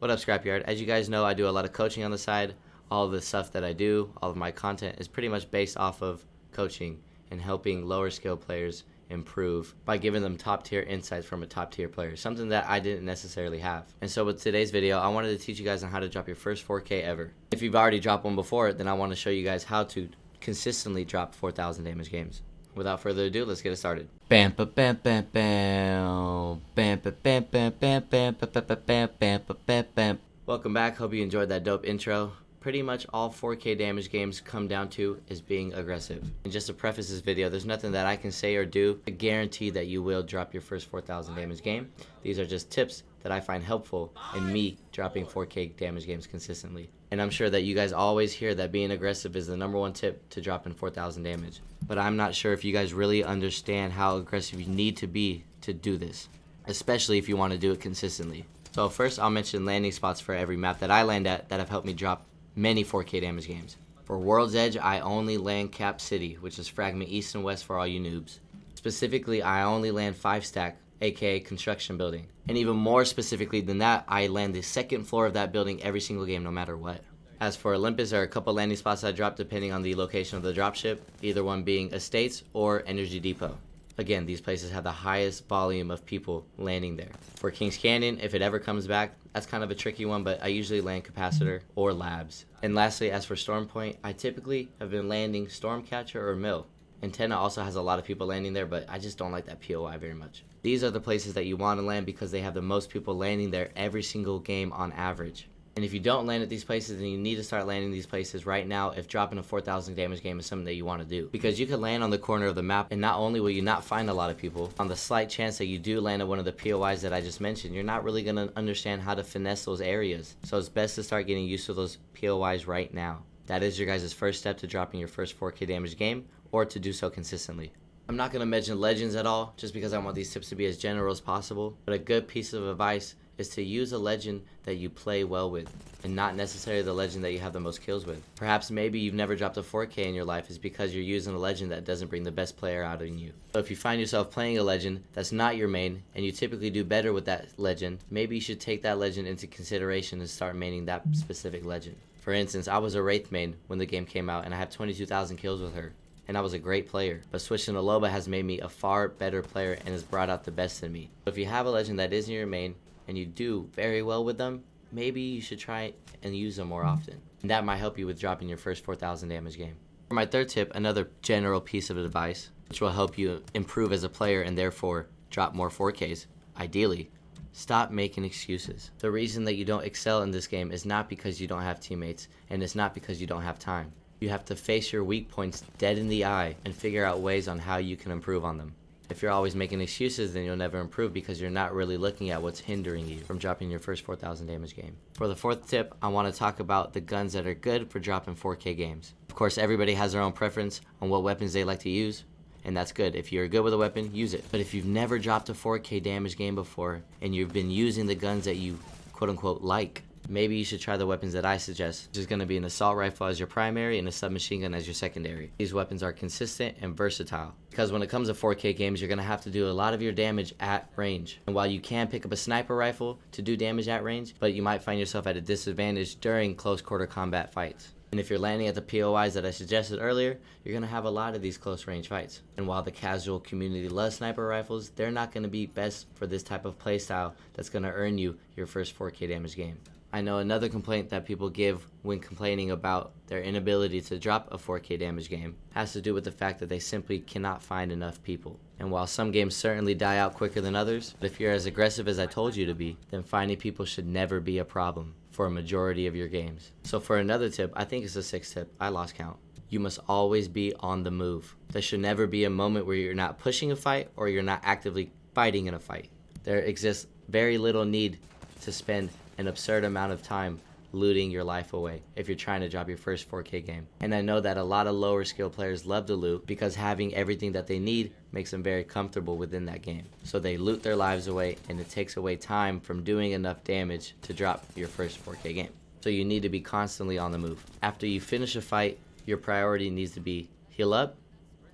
What up, Scrapyard? As you guys know, I do a lot of coaching on the side. All of the stuff that I do, all of my content is pretty much based off of coaching and helping lower skill players improve by giving them top tier insights from a top tier player, something that I didn't necessarily have. And so with today's video, I wanted to teach you guys on how to drop your first 4K ever. If you've already dropped one before, then I want to show you guys how to consistently drop 4,000 damage games. Without further ado, let's get it started. Bam ba bam bam bam bam ba bam bam bam bam ba ba ba bam bam ba bam bam. Welcome back. Hope you enjoyed that dope intro. Pretty much all 4K damage games come down to is being aggressive. And just to preface this video, there's nothing that I can say or do to guarantee that you will drop your first 4,000 damage game. These are just tips that I find helpful in me dropping 4K damage games consistently. And I'm sure that you guys always hear that being aggressive is the #1 tip to dropping 4,000 damage. But I'm not sure if you guys really understand how aggressive you need to be to do this, especially if you want to do it consistently. So first I'll mention landing spots for every map that I land at that have helped me drop many 4K damage games. For World's Edge, I only land Cap City, which is fragment east and west for all you noobs. Specifically, I only land 5-stack, aka construction building. And even more specifically than that, I land the second floor of that building every single game, no matter what. As for Olympus, there are a couple landing spots I drop depending on the location of the dropship, either one being Estates or Energy Depot. Again, these places have the highest volume of people landing there. For Kings Canyon, if it ever comes back, that's kind of a tricky one, but I usually land Capacitor or Labs. And lastly, as for Storm Point, I typically have been landing Stormcatcher or Mill. Antenna also has a lot of people landing there, but I just don't like that POI very much. These are the places that you want to land because they have the most people landing there every single game on average. And if you don't land at these places, then you need to start landing these places right now if dropping a 4,000 damage game is something that you want to do. Because you could land on the corner of the map, and not only will you not find a lot of people, on the slight chance that you do land at one of the POIs that I just mentioned, you're not really going to understand how to finesse those areas. So it's best to start getting used to those POIs right now. That is your guys' first step to dropping your first 4K damage game, or to do so consistently. I'm not going to mention legends at all, just because I want these tips to be as general as possible, but a good piece of advice is to use a legend that you play well with, and not necessarily the legend that you have the most kills with. Perhaps maybe you've never dropped a 4K in your life is because you're using a legend that doesn't bring the best player out in you. So if you find yourself playing a legend that's not your main, and you typically do better with that legend, maybe you should take that legend into consideration and start maining that specific legend. For instance, I was a Wraith main when the game came out, and I have 22,000 kills with her. And I was a great player, but switching to Loba has made me a far better player and has brought out the best in me. So if you have a legend that isn't your main, and you do very well with them, maybe you should try and use them more often. And that might help you with dropping your first 4,000 damage game. For my third tip, another general piece of advice, which will help you improve as a player and therefore drop more 4Ks, ideally, stop making excuses. The reason that you don't excel in this game is not because you don't have teammates, and it's not because you don't have time. You have to face your weak points dead in the eye and figure out ways on how you can improve on them. If you're always making excuses, then you'll never improve because you're not really looking at what's hindering you from dropping your first 4,000 damage game. For the fourth tip, I want to talk about the guns that are good for dropping 4K games. Of course, everybody has their own preference on what weapons they like to use, and that's good. If you're good with a weapon, use it. But if you've never dropped a 4K damage game before, and you've been using the guns that you quote-unquote like, maybe you should try the weapons that I suggest, which is going to be an assault rifle as your primary and a submachine gun as your secondary. These weapons are consistent and versatile, because when it comes to 4K games, you're going to have to do a lot of your damage at range. And while you can pick up a sniper rifle to do damage at range, but you might find yourself at a disadvantage during close quarter combat fights. And if you're landing at the POIs that I suggested earlier, you're going to have a lot of these close range fights. And while the casual community loves sniper rifles, they're not going to be best for this type of playstyle that's going to earn you your first 4K damage game. I know another complaint that people give when complaining about their inability to drop a 4K damage game has to do with the fact that they simply cannot find enough people. And while some games certainly die out quicker than others, if you're as aggressive as I told you to be, then finding people should never be a problem for a majority of your games. So for another tip, I think it's the sixth tip, I lost count. You must always be on the move. There should never be a moment where you're not pushing a fight or you're not actively fighting in a fight. There exists very little need to spend an absurd amount of time looting your life away if you're trying to drop your first 4K game. And I know that a lot of lower skill players love to loot because having everything that they need makes them very comfortable within that game. So they loot their lives away, and it takes away time from doing enough damage to drop your first 4K game. So you need to be constantly on the move. After you finish a fight, your priority needs to be heal up,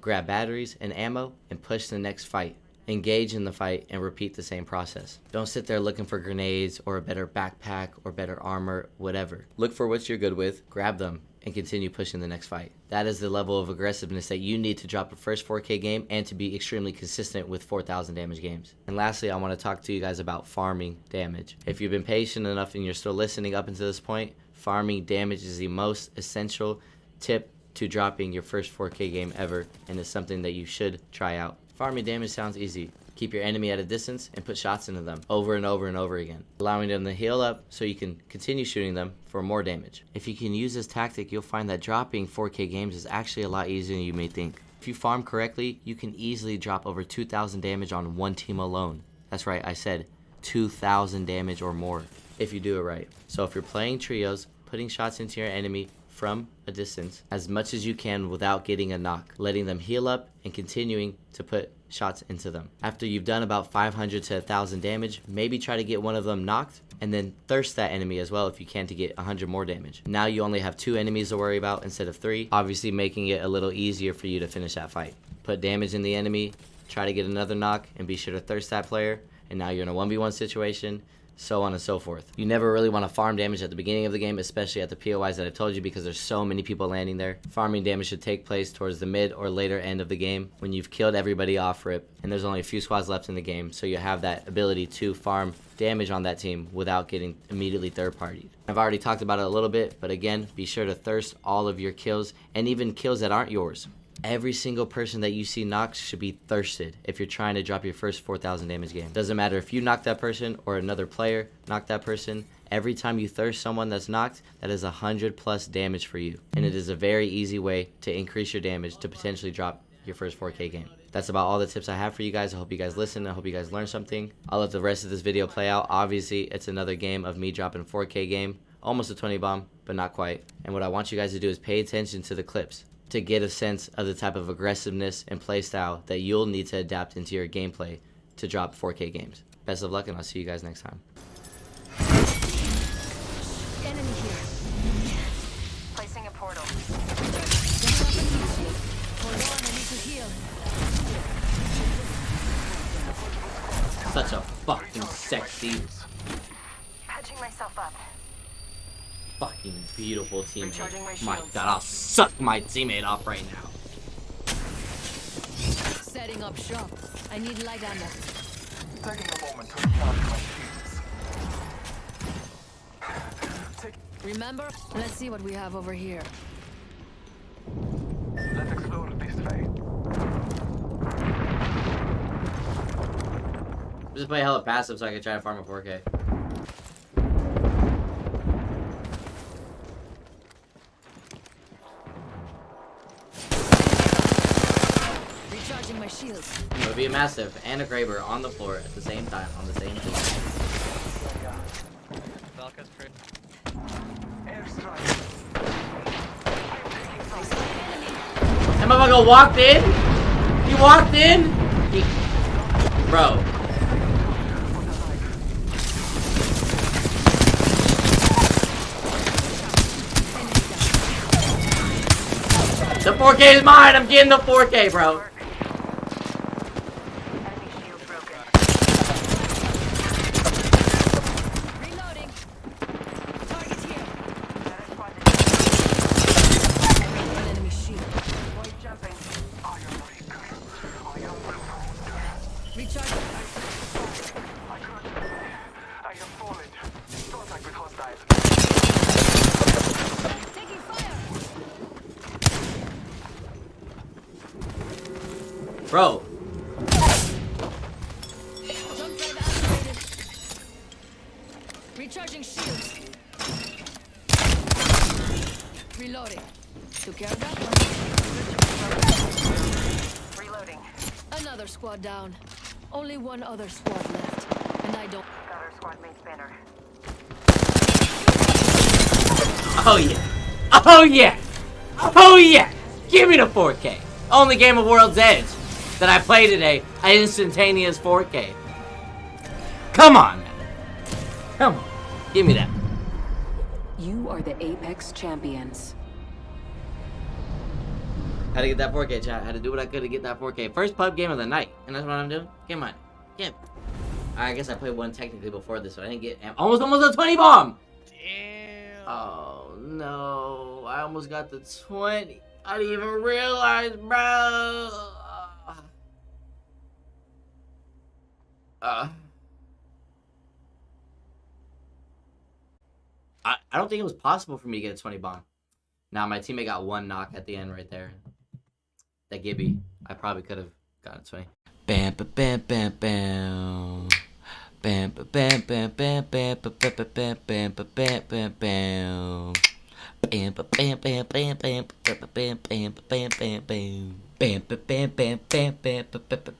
grab batteries and ammo, and push the next fight. Engage in the fight and repeat the same process. Don't sit there looking for grenades or a better backpack or better armor, whatever. Look for what you're good with, grab them, and continue pushing the next fight. That is the level of aggressiveness that you need to drop a first 4K game and to be extremely consistent with 4,000 damage games. And lastly, I want to talk to you guys about farming damage. If you've been patient enough and you're still listening up until this point, farming damage is the most essential tip to dropping your first 4K game ever, and it's something that you should try out. Farming damage sounds easy. Keep your enemy at a distance and put shots into them over and over and over again, allowing them to heal up so you can continue shooting them for more damage. If you can use this tactic, you'll find that dropping 4K games is actually a lot easier than you may think. If you farm correctly, you can easily drop over 2,000 damage on one team alone. That's right, I said 2,000 damage or more if you do it right. So if you're playing trios, putting shots into your enemy from a distance as much as you can without getting a knock, letting them heal up and continuing to put shots into them. After you've done about 500 to 1,000 damage, maybe try to get one of them knocked and then thirst that enemy as well if you can to get 100 more damage. Now you only have 2 enemies to worry about instead of 3, obviously making it a little easier for you to finish that fight. Put damage in the enemy, try to get another knock, and be sure to thirst that player, and now you're in a 1v1 situation, so on and so forth. You never really want to farm damage at the beginning of the game, especially at the POIs that I told you, because there's so many people landing there. Farming damage should take place towards the mid or later end of the game when you've killed everybody off rip and there's only a few squads left in the game, so you have that ability to farm damage on that team without getting immediately third-partied. I've already talked about it a little bit, but again, be sure to thirst all of your kills and even kills that aren't yours. Every single person that you see knocked should be thirsted if you're trying to drop your first 4,000 damage game. Doesn't matter if you knock that person or another player knocked that person. Every time you thirst someone that's knocked, that is 100+ damage for you. And it is a very easy way to increase your damage to potentially drop your first 4K game. That's about all the tips I have for you guys. I hope you guys listen. I hope you guys learn something. I'll let the rest of this video play out. Obviously, it's another game of me dropping 4K game. Almost a 20 bomb, but not quite. And what I want you guys to do is pay attention to the clips to get a sense of the type of aggressiveness and playstyle that you'll need to adapt into your gameplay to drop 4K games. Best of luck, and I'll see you guys next time. Enemy here. Placing a portal. Hold on, I need to heal. Such a fucking sexy, Patching myself up. fucking beautiful teammate. My My god, I'll suck my teammate off right now. Setting up shop. I need light ammo. Taking a moment to recharge my shields. Remember? Let's see what we have over here. Let's explore this way. Just play hella passive so I can try to farm a 4K. Recharging my shields. It would be a massive and a Graber on the floor at the same time on the same thing. Airstrike. That motherfucker walked in? He walked in? Bro. The 4K is mine! I'm getting the 4K, bro! Enemy shield broken. Reloading. Target here. Enemy shield. Avoid jumping. I am weak. I am wounded. Recharging. I am falling. Contact with hostiles. Taking fire. Bro. Jump drive activated. Recharging shields. Reloading. Took care of that one. Reloading. Another squad down. Only one other squad left. And I don't. Got our squad mate's banner. Oh yeah. Oh yeah. Oh yeah. Give me the 4K. Only game of World's Edge that I played today. An instantaneous 4K. Come on, man. Come on. Give me that. You are the Apex champions. Had to get that 4K, chat. Had to do what I could to get that 4K. First pub game of the night. And that's what I'm doing. Come on. Come. I guess I played one technically before this, so I didn't get... Almost a 20 bomb! Damn. Oh, no. I almost got the 20. I didn't even realize, bro. I don't think it was possible for me to get a 20 bomb. Now my teammate got one knock at the end right there. That Gibby. I probably could have gotten a 20. Bam, bam, bam, bam, bam. Bam, bam, bam, bam, bam, bam, bam, bam, bam, bam, bam, bam. Bam, bam, bam, bam, bam, bam, bam, bam, bam, bam, bam. Bam, bam, bam, bam, bam, bam, bam, bam,